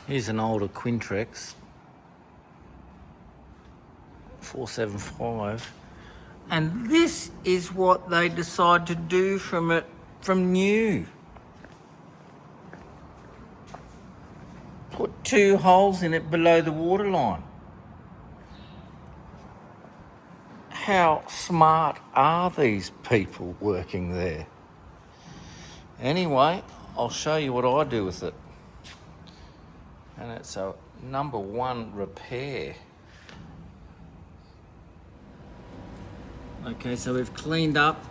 Here's an older Quintrex 475, and this is what they decide to do from it from new. Put 2 holes in it below the waterline. How smart are these people working there? Anyway, I'll show you what I do with it. And it's a #1 repair. Okay, so we've cleaned up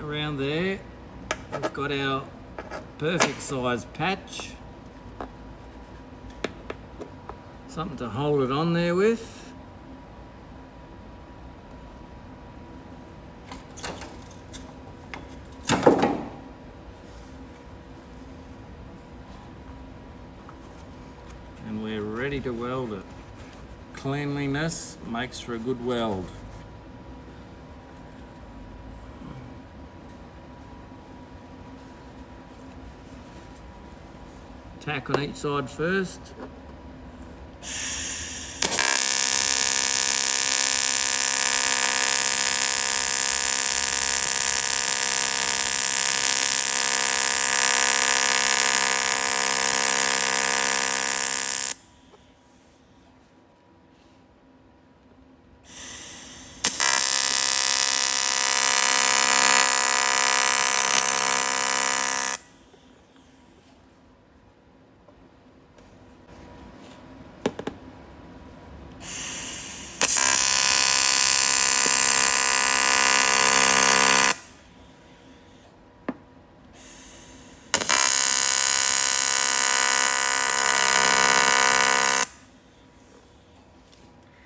around there. We've got our perfect size patch. Something to hold it on there with. And we're ready to weld it. Cleanliness makes for a good weld. Tack on each side first.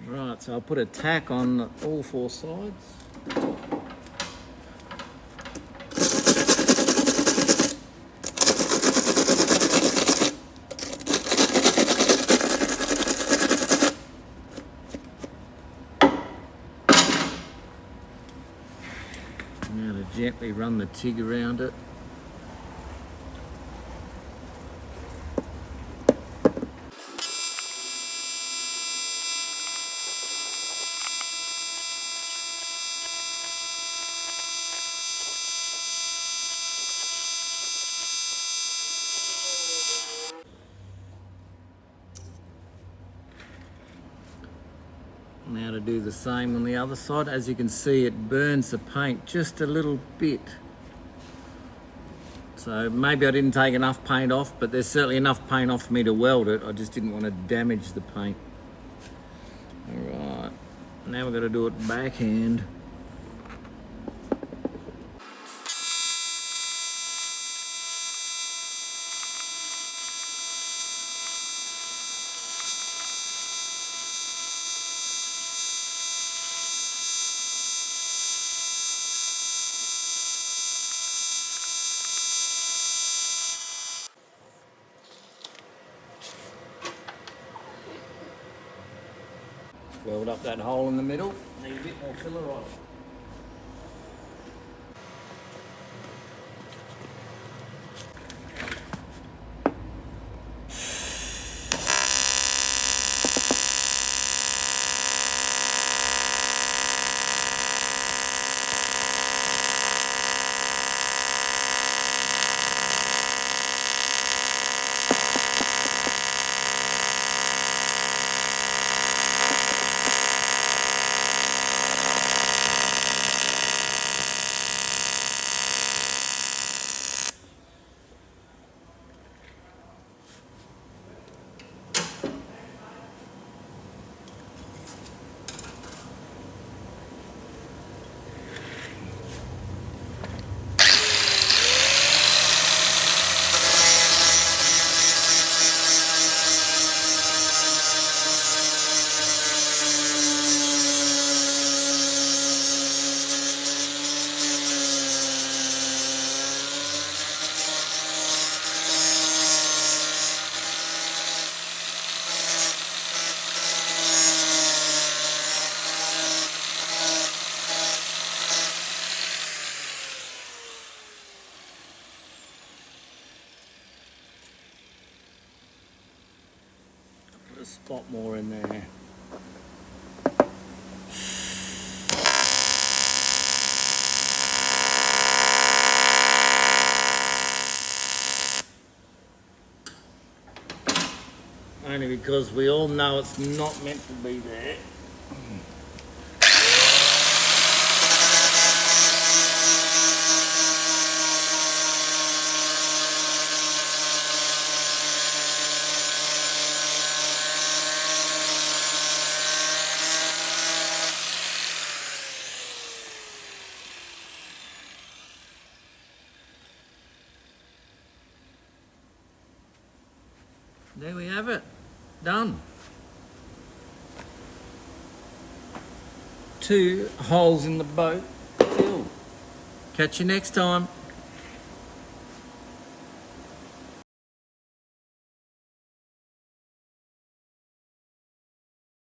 Right, so I'll put a tack on all 4 sides. Now to gently run the TIG around it. Now to do the same on the other side. As you can see, it burns the paint just a little bit. So maybe I didn't take enough paint off, but there's certainly enough paint off for me to weld it. I just didn't want to damage the paint. All right, now we've got to do it backhand. Weld up that hole in the middle. Need a bit more filler on it. a spot more in there. Only because we all know it's not meant to be there. There we have it. Done. 2 holes in the boat filled. Catch you next time.